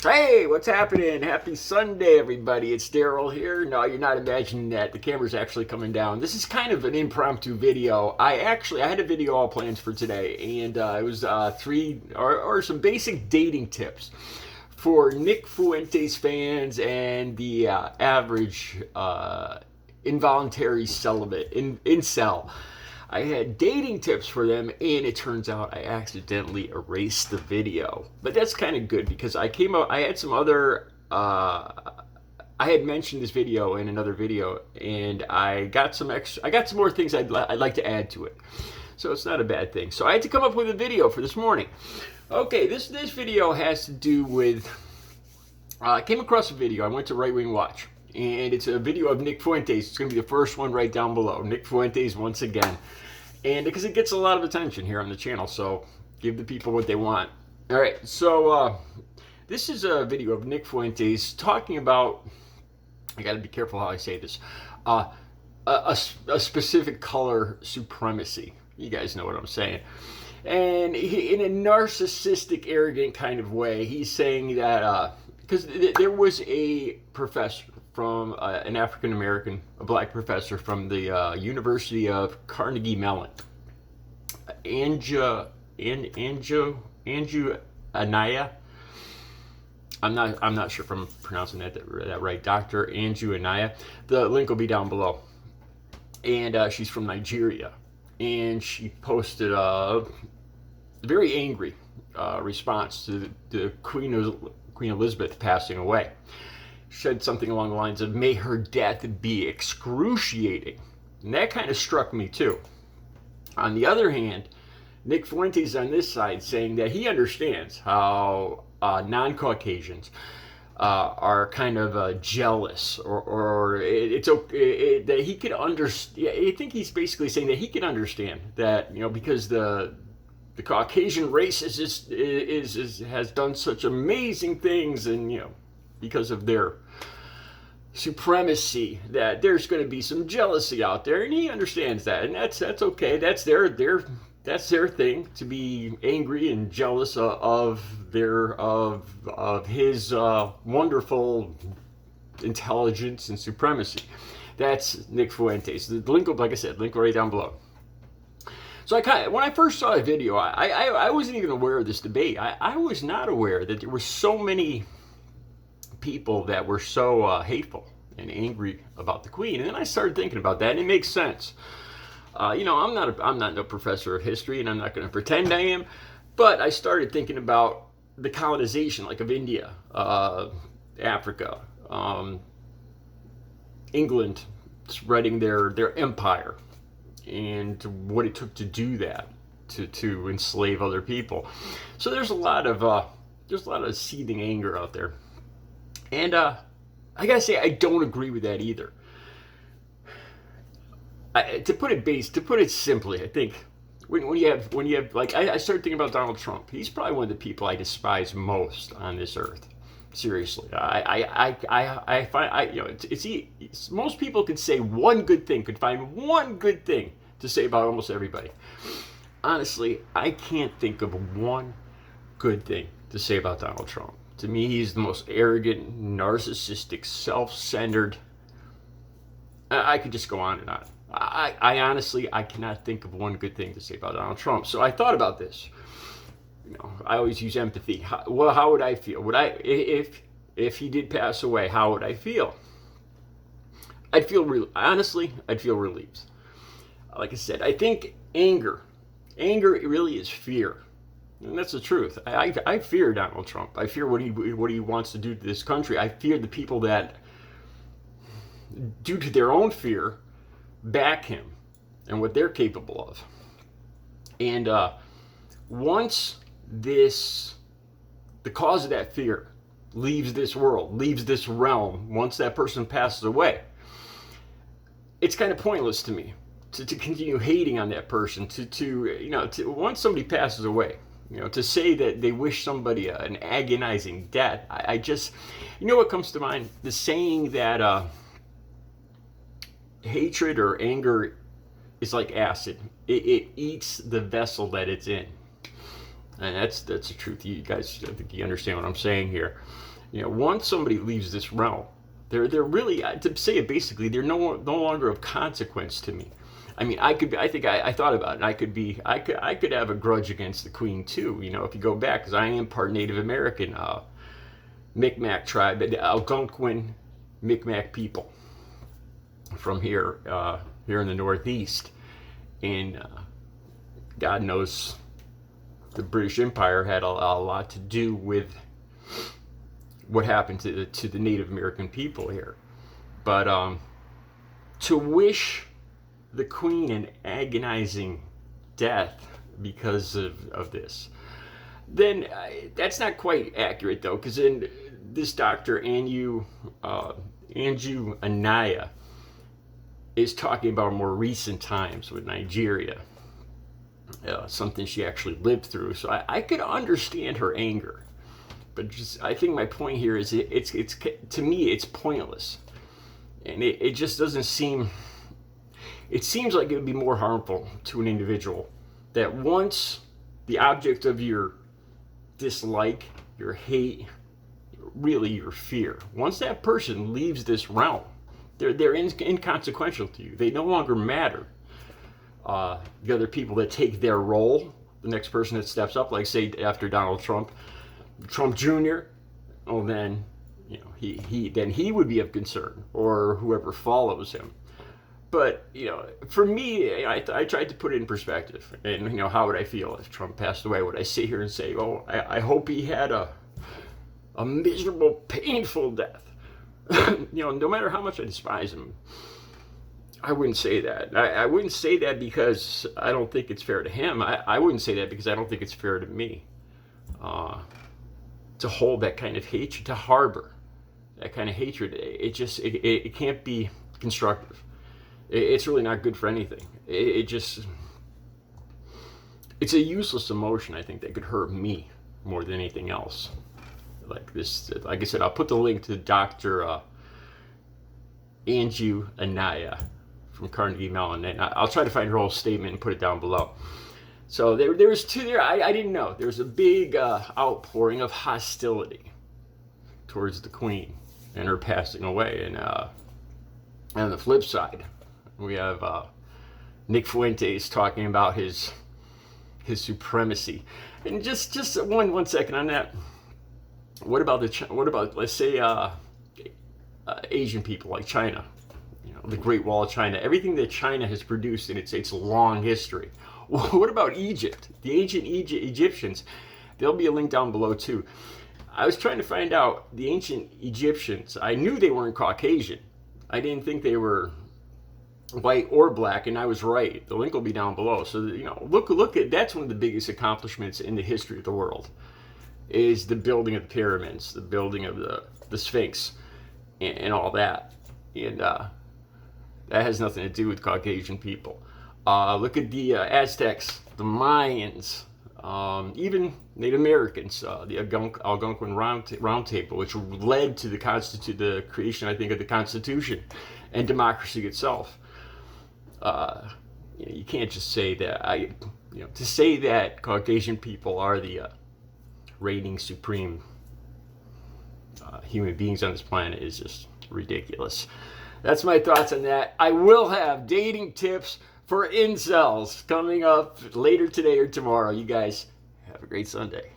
Hey, what's happening? Happy Sunday, everybody. It's Daryl here. No, you're not imagining that. The camera's actually coming down. This is kind of an impromptu video. I had a video all planned for today, and it was three or some basic dating tips for Nick Fuentes fans and the average involuntary celibate, incel. I had dating tips for them, and it turns out I accidentally erased the video. But that's kind of good because I had some other. I had mentioned this video in another video, and I got some more things I'd like to add to it. So it's not a bad thing. So I had to come up with a video for this morning. Okay, this video has to do with. I came across a video. I went to Right Wing Watch, and it's a video of Nick Fuentes. It's going to be the first one right down below. Nick Fuentes once again. And because it gets a lot of attention here on the channel, so give the people what they want. All right, so this is a video of Nick Fuentes talking about, I got to be careful how I say this, a specific color supremacy. You guys know what I'm saying. And in a narcissistic, arrogant kind of way, he's saying that, because there was a professor from an African American, a black professor from the University of Carnegie Mellon, Anju Anaya. I'm not sure if I'm pronouncing that right. Dr. Anju Anaya. The link will be down below. And she's from Nigeria, and she posted a very angry response to the Queen Elizabeth passing away. Said something along the lines of, "May her death be excruciating." And that kind of struck me too. On the other hand, Nick Fuentes on this side saying that he understands how non-Caucasians are kind of jealous, or it's okay that he could understand. I think he's basically saying that he can understand that, because the Caucasian race has done such amazing things, and because of their supremacy, that there's going to be some jealousy out there, and he understands that, and that's okay. That's their thing, to be angry and jealous of his wonderful intelligence and supremacy. That's Nick Fuentes. The link, like I said, link right down below. So when I first saw the video, I wasn't even aware of this debate. I was not aware that there were so many people that were so hateful and angry about the Queen, and then I started thinking about that, and it makes sense. I'm not no professor of history, and I'm not going to pretend I am, but I started thinking about the colonization, like of India, Africa, England, spreading their empire, and what it took to do that, to enslave other people. So there's a lot of seething anger out there. And I gotta say, I don't agree with that either. To put it simply, I think when you have like, I started thinking about Donald Trump. He's probably one of the people I despise most on this earth. Seriously, I find most people could say one good thing, could find one good thing to say about almost everybody. Honestly, I can't think of one good thing to say about Donald Trump. To me, he's the most arrogant, narcissistic, self-centered. I could just go on and on. I honestly, I cannot think of one good thing to say about Donald Trump. So I thought about this. I always use empathy. How would I feel? If he did pass away, how would I feel? I'd feel relieved. Like I said, I think anger really is fear. And that's the truth. I fear Donald Trump. I fear what he wants to do to this country. I fear the people that, due to their own fear, back him and what they're capable of. And once the cause of that fear leaves this world, leaves this realm, once that person passes away, it's kind of pointless to me to continue hating on that person. To once somebody passes away, to say that they wish somebody an agonizing death, I just, what comes to mind? The saying that hatred or anger is like acid. It eats the vessel that it's in. And that's the truth. You guys, I think you understand what I'm saying here. Once somebody leaves this realm, they're really, to say it basically, they're no longer of consequence to me. I mean, I thought about it. I could have a grudge against the Queen too. If you go back, because I am part Native American, Micmac tribe, the Algonquin Micmac people from here in the Northeast, and God knows the British Empire had a lot to do with what happened to the Native American people here. But to wish the Queen an agonizing death because of this, then that's not quite accurate, though, because in this Dr. Anju Anaya is talking about more recent times with Nigeria, something she actually lived through. So I could understand her anger, but I think my point here is it's to me it's pointless, and it just doesn't seem. It seems like it would be more harmful to an individual that once the object of your dislike, your hate, really your fear, once that person leaves this realm, they're inconsequential to you. They no longer matter. The other people that take their role, the next person that steps up, like say after Donald Trump Jr., oh then he would be of concern, or whoever follows him. But for me, I tried to put it in perspective, and how would I feel if Trump passed away? Would I sit here and say, "Oh, I hope he had a miserable, painful death"? No matter how much I despise him, I wouldn't say that. I wouldn't say that because I don't think it's fair to him. I wouldn't say that because I don't think it's fair to me to hold that kind of hatred, to harbor that kind of hatred. It can't be constructive. It's really not good for anything. It's a useless emotion, I think, that could hurt me more than anything else. Like I said, I'll put the link to Dr. Anju Anaya from Carnegie Mellon, and I'll try to find her whole statement and put it down below. So there was two there. I didn't know. There was a big outpouring of hostility towards the Queen and her passing away. And on the flip side, we have Nick Fuentes talking about his supremacy. And just one second on that. What about let's say Asian people like China? The Great Wall of China, everything that China has produced in its long history. What about Egypt? The ancient Egyptians. There'll be a link down below too. I was trying to find out the ancient Egyptians. I knew they weren't Caucasian. I didn't think they were white or black, and I was right. The link will be down below. So look at that's one of the biggest accomplishments in the history of the world, is the building of the pyramids, the building of the Sphinx, and all that. And that has nothing to do with Caucasian people. Look at the Aztecs, the Mayans, even Native Americans, the Algonquin Round Table, which led to the creation, I think, of the Constitution and democracy itself. You can't just say that. To say that Caucasian people are the reigning supreme human beings on this planet is just ridiculous. That's my thoughts on that. I will have dating tips for incels coming up later today or tomorrow. You guys have a great Sunday.